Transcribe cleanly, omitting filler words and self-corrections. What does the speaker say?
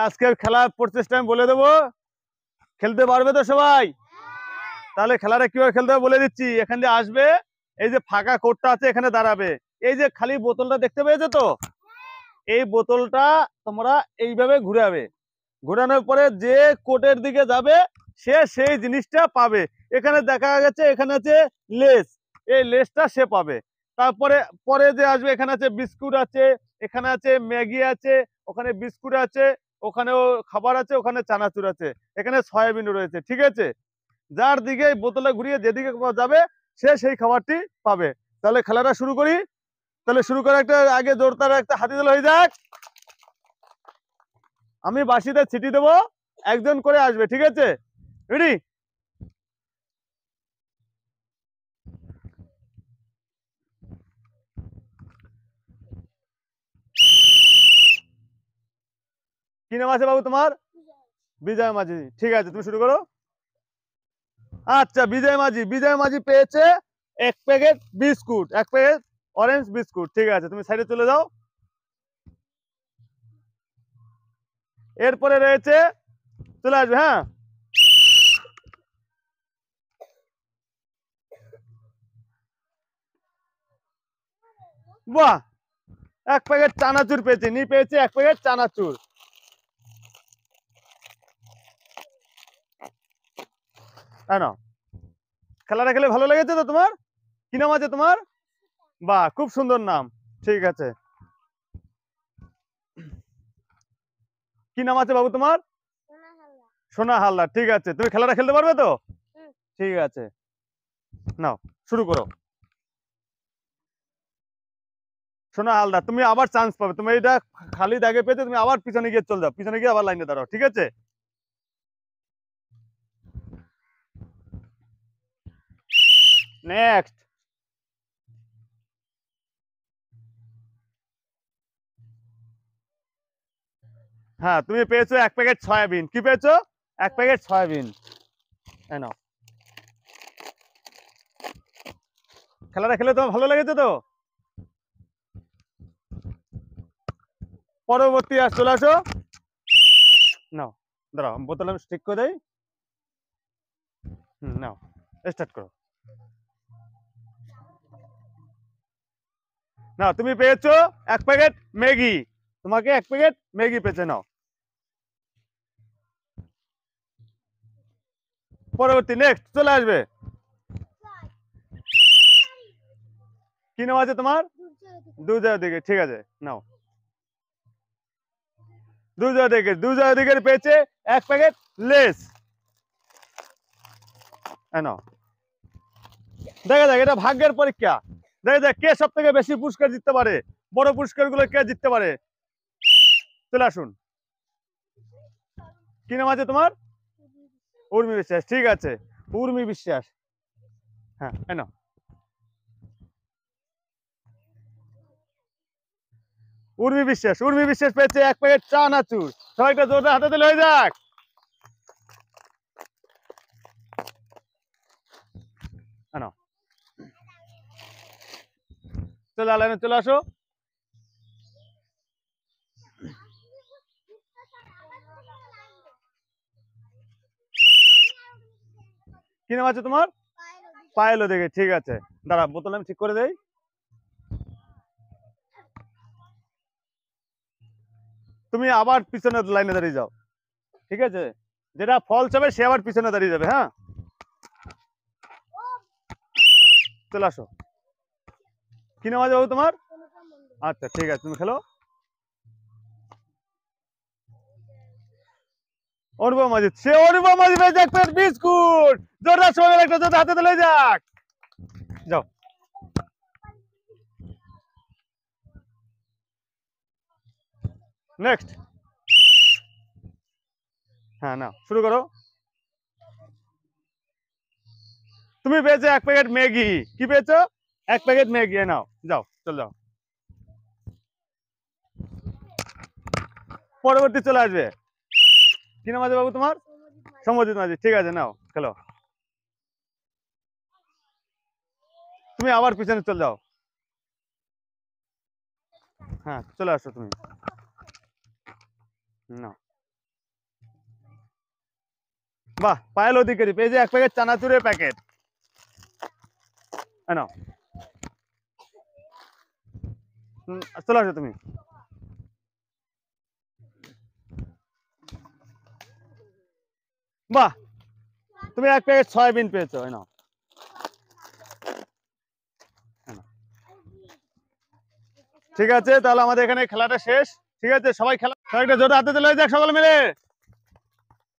আজকের খেলা প্রচেষ্টা আমি বলে দেবো, খেলতে পারবে তো সবাই? তাহলে খেলাটা কিভাবে খেলতে হবে বলে দিচ্ছি। এখান দিয়ে আসবে, এই যে ফাঁকা কোর্টটা আছে এখানে দাঁড়াবে, এই যে খালি বোতলটা দেখতে পেয়েছো তো, এই বোতলটা তোমরা এইভাবে ঘুরাবে, ঘোরানোর পরে যে কোর্টের দিকে যাবে সে সেই জিনিসটা পাবে। এখানে দেখা গেছে এখানে আছে লেস, এই লেসটা সে পাবে। তারপরে পরে যে আসবে এখানে আছে বিস্কুট আছে, এখানে আছে ম্যাগি আছে, ওখানে বিস্কুট আছে, ওখানেও খাবার আছে, ওখানে চানাচুর আছে, এখানে সয়াবিন রয়েছে, ঠিক আছে? যার দিকে বোতলে ঘুরিয়ে যেদিকে যাবে সে সেই খাবারটি পাবে। তাহলে খেলাটা শুরু করি। তাহলে শুরু করে একটা আগে জোরদার একটা হাতি দল হয়ে যাক। আমি বাঁশিতে ছিটি দেবো, একজন করে আসবে, ঠিক আছে? রেডি? কি নাম আছে বাবু তোমার? বিজয় মাঝি, ঠিক আছে, তুমি শুরু করো। আচ্ছা, বিজয় মাঝি, বিজয় মাঝি পেয়েছে এক প্যাকেট বিস্কুট, এক প্যাকেট অরেঞ্জ বিস্কুট, ঠিক আছে, তুমি সাইডে চলে যাও। এরপরে রয়েছে, চলে আসবে, হ্যাঁ। বাহ, এক প্যাকেট চানাচুর পেয়েছে, নি পেয়েছে এক প্যাকেট চানাচুর। না, খেলাটা খেলে ভালো লেগেছে তো তোমার? কি নাম আছে তোমার? বাহ, খুব সুন্দর নাম, ঠিক আছে। কি নাম আছে বাবু তোমার? সোনা হালদার, ঠিক আছে, তুমি খেলাটা খেলতে পারবে তো? ঠিক আছে, নাও শুরু করো। সোনা হালদার, তুমি আবার চান্স পাবে, তুমি এটা খালি দাগে পেয়েছো, তুমি আবার পিছনে গিয়ে চলে যাও, পিছনে গিয়ে আবার লাইনে দাঁড়াও, ঠিক আছে? নেক্সট। হ্যাঁ, তুমি পেয়েছো এক প্যাকেট সয়াবিন, কি পেয়েছো? এক প্যাকেট সয়াবিন, নাও। খেলাটা খেলে তোমার ভালো লেগেছে তো? পরবর্তী আর চলে আসো, নাও, দাঁড়াও, বোতল আমি স্টিক করে দেই। নাও, স্টার্ট করো। না, তুমি পেয়েছো এক প্যাকেট ম্যাগি, তোমাকে এক প্যাকেট ম্যাগি পেয়েছে, নাও। পরবর্তী নেক্সট চলে আসবে। কি নাম আছে তোমার? দুজয় দিকে, ঠিক আছে, নাও। দুজয় দিকে পেয়েছে এক প্যাকেট লেস, নাও। দেখা যাক, এটা ভাগ্যের পরীক্ষা, দেখা যাক কে সব থেকে বেশি পুরস্কার জিততে পারে, বড় পুরস্কার গুলো কে জিততে পারে। চলে আসুন। কি নাম আছে তোমার? উর্মি বিশ্বাস, ঠিক আছে, উর্মি বিশ্বাস, হ্যাঁ, নাও। উর্মি বিশ্বাস, উর্মি বিশ্বাস পেয়েছে এক প্যাকেট চানাচুর, সবাইটা জোরদার হাতে দিলে হয়ে যাক। নাও, চলে লাইনে চলে আসো। কি নাম আছে তোমার? পায়েলো দেখে, ঠিক আছে, দাঁড়া, বোতল আমি ঠিক করে দেই। তুমি আবার পিছনে লাইনে দাঁড়িয়ে যাও, ঠিক আছে? যেটা ফলস হবে সে আবার পিছনে দাঁড়িয়ে যাবে, হ্যাঁ। চলে আসো। কি নাম আছে বাবু তোমার? আচ্ছা, ঠিক আছে, তুমি খেলো। অনুপম মাঝি, সে অনুপম মাঝি পেয়েছে এক প্লেট বিস্কুট, জোরদার সবাই একটা জোরদার হাতে দিলে যাক। যাও, নেক্সট। হ্যাঁ, নাও শুরু করো। তুমি পেয়েছো এক প্যাকেট ম্যাগি, কি পেয়েছো? এক প্যাকেট ম্যাগি, নাও, যাও, চল যাও। পরবর্তী চলে আসবে। কি নাম আছে বাবু তোমার? সমজিৎ মাঝি, ঠিক আছে, নাও খেলো। তুমি আবার পিছনে চলে যাও, হ্যাঁ, চলে আসো তুমি, নাও। বাহ, পায়েল অধিকারী পেয়েছে এক প্যাকেট চানাচুরের প্যাকেট। নাও, চলে আসো তুমি। বাহ, তুমি এক প্যাকেট সয়াবিন পেয়েছো। নাও, ঠিক আছে, তাহলে আমাদের এখানে খেলাটা শেষ। ঠিক আছে, সবাই খেলাটা জোরে হাতে তুলে যাক সকলে মিলে।